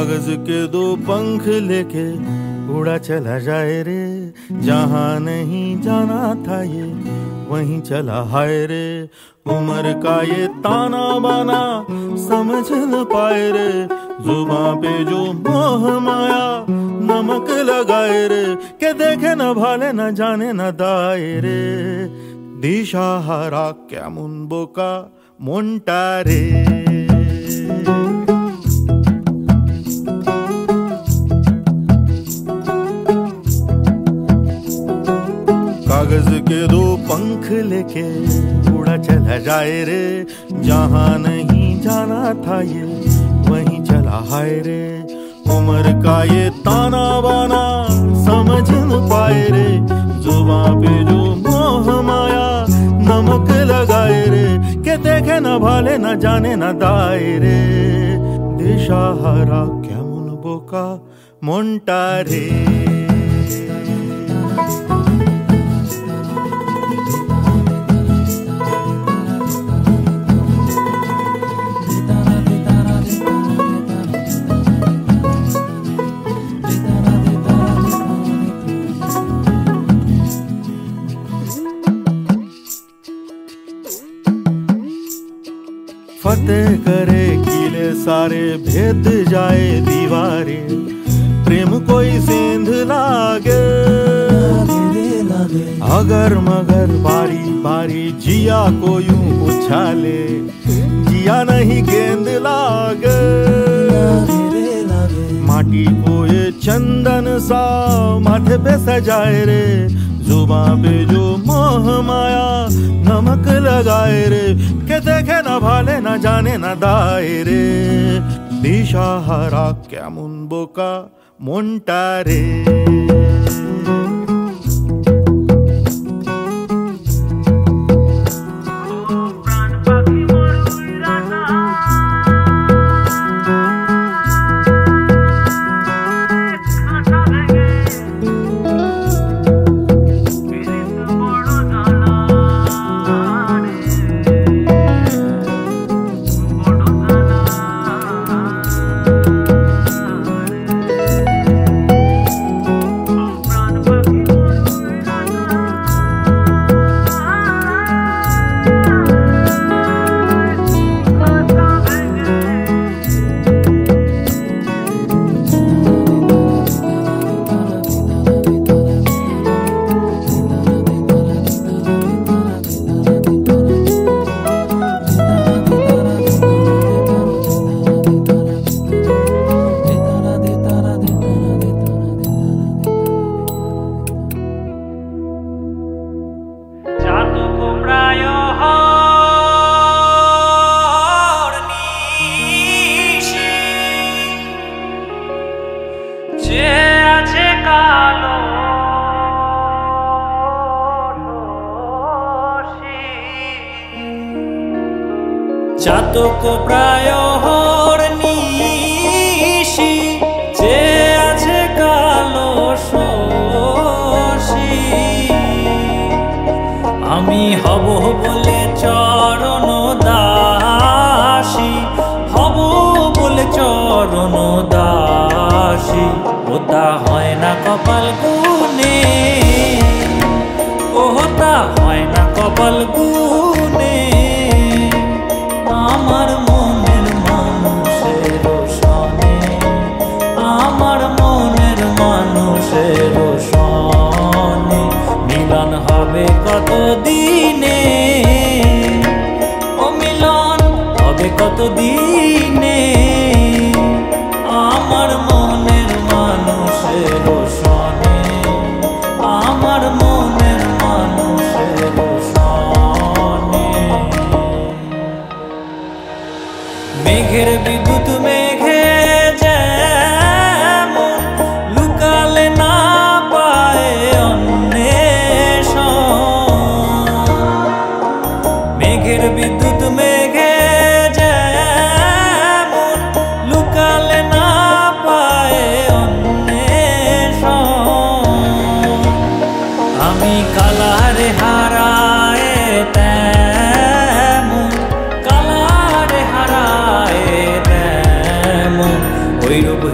कागज के दो पंख लेके उड़ा चला जाए रे, जहां नहीं जाना था ये वहीं चला हाय रे। उम्र का ये ताना बाना समझ न पाए रे, जुबां पे जो मोह माया नमक लगाए रे, के देखे न भाले न जाने न दाए रे। दिशाहारा केमन बोका মনটা রে। कागज के दो पंख लेके उड़ा चला जाए रे, जहां नहीं जाना था ये वहीं चला हाय रे। उम्र का ये ताना बाना समझ न पाए रे, जुबां पे जो मोह माया नमक लगाए रे, के देखे न भाले न जाने न दाए रे। दिशाहारा केमन बोका মনটা রে। फतेह करे किले सारे, भेद जाए दीवारें, प्रेम कोई सेंध लागे अगर मगर बारी बारी जिया को यूं उछाले, जिया नहीं गेंद लागे। माटी को ये चंदन सा माथे पे सजाए रे, जुबां पे जो मोह माया नमक लगाए रे, के देखे न भाले न जाने न दाए रे। दिशाहारा केमन बोका মনটা রে। চাতক প্রায় নিশি, যে আছে কালো শশী। আমি হব বলে চরণ দাসী, হব বলে চরণ দাসী। ওটা হয় না কপাল গুনে, ওটা হয় না কপাল গুনে। আমার মনের মানুষের সনে, আমার মনের মানুষের সনে মিলন হবে কত দিনে, ও মিলন হবে কত দিনে। আমার মনের মানুষের সনে, আমার মনের মানুষের সনে। মেঘের বিদ্যুৎ মেঘে যেমন লুকালে না পায় অন্বেষণ, মেঘের বিদ্যুৎ মেঘে যেমন লুকালে না পায় অন্বেষণ। আমি কালারে হারায় তেমন, কালারে হারায় তেমন।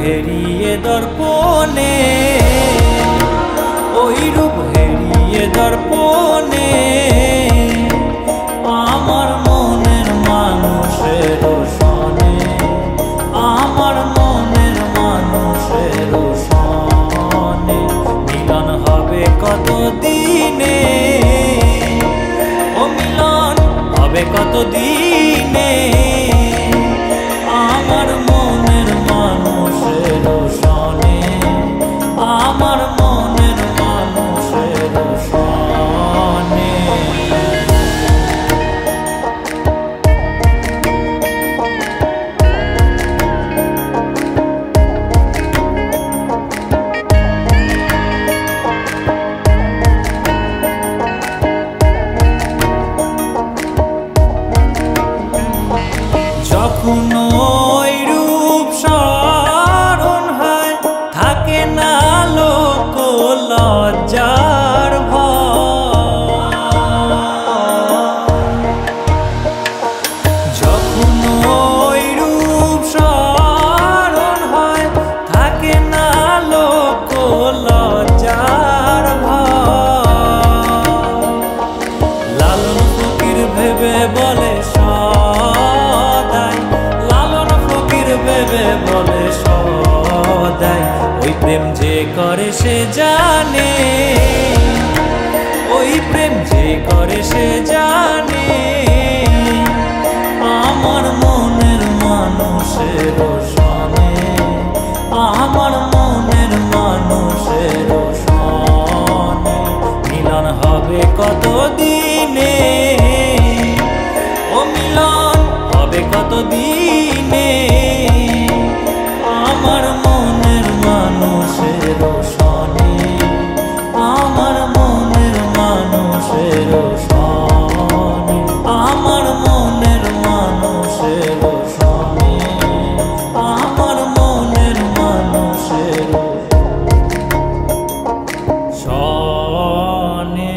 হেরিয়ে দর্পণে, ওই রূপ হেরিয়ে দর্পণে আমার মনের মানুষের সনে, আমার মনের মানুষের সনে মিলন হবে কত দিনে, ও মিলন হবে কত দিনে আমার মনের মানুষের সনে, আমার মনের মানুষের সনে। যখন ওই রূপ স্মরণ হয় থাকে না লোক লজ্জার ভয়, যখন ওই রূপ স্মরণ হয় থাকে না লোক লজ্জার ভয়, লালন ফকির ভেবে বলে বলে সদাই ওই প্রেম যে করে সে জানে, ওই প্রেম যে করে সে জানে আমার মনের মানুষের সনে, আমার মনের মানুষের সনে মিলন হবে কত দিনে, ও মিলন হবে কত দিনে আমার মনের মানুষের সনে, আমার মনের মানুষের সনে, আমার মনের মানুষের সনে, আমার মনের মানুষের সনে।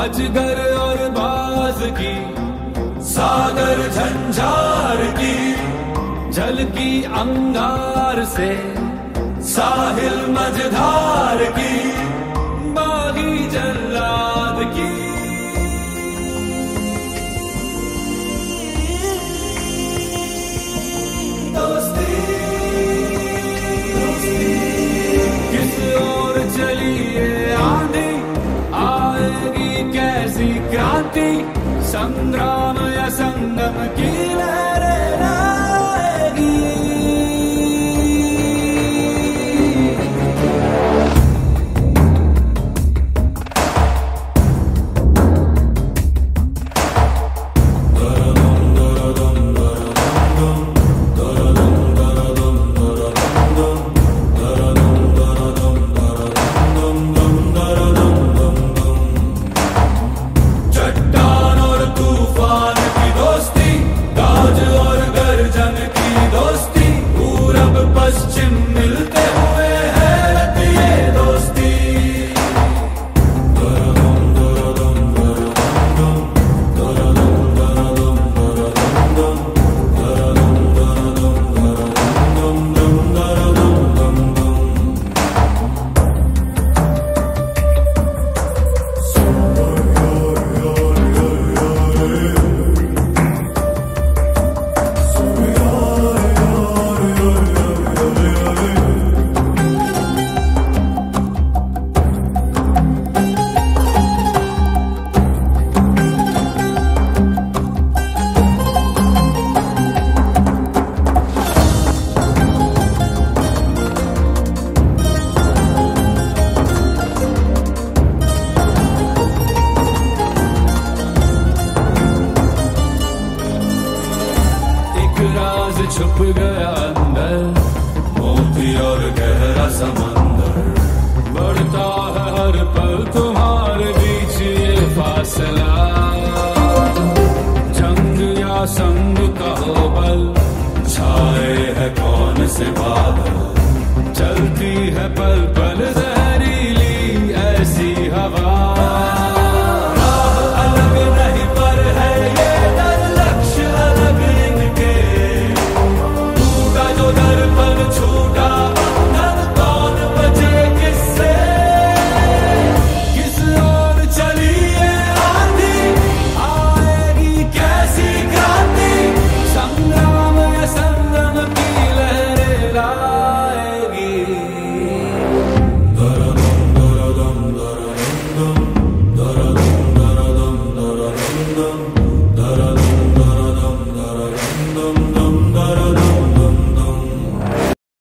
अजगर और बाज की सागर झंझार की झलकी अंगार से साहिल मझधार की बागी जल्लाद की दोस्ती किस ओर चली ये आंधी, आएगी कैसी क्रांति, संग्राम या संगम की लहरें लाएगी। छुप गया अंदर मोती और गहरा समंदर, बढ़ता है हर पल तुम्हारे बीच ये फासला, जंग या संग का हो बल, छाए है कौन से बादल, चलती है पल पल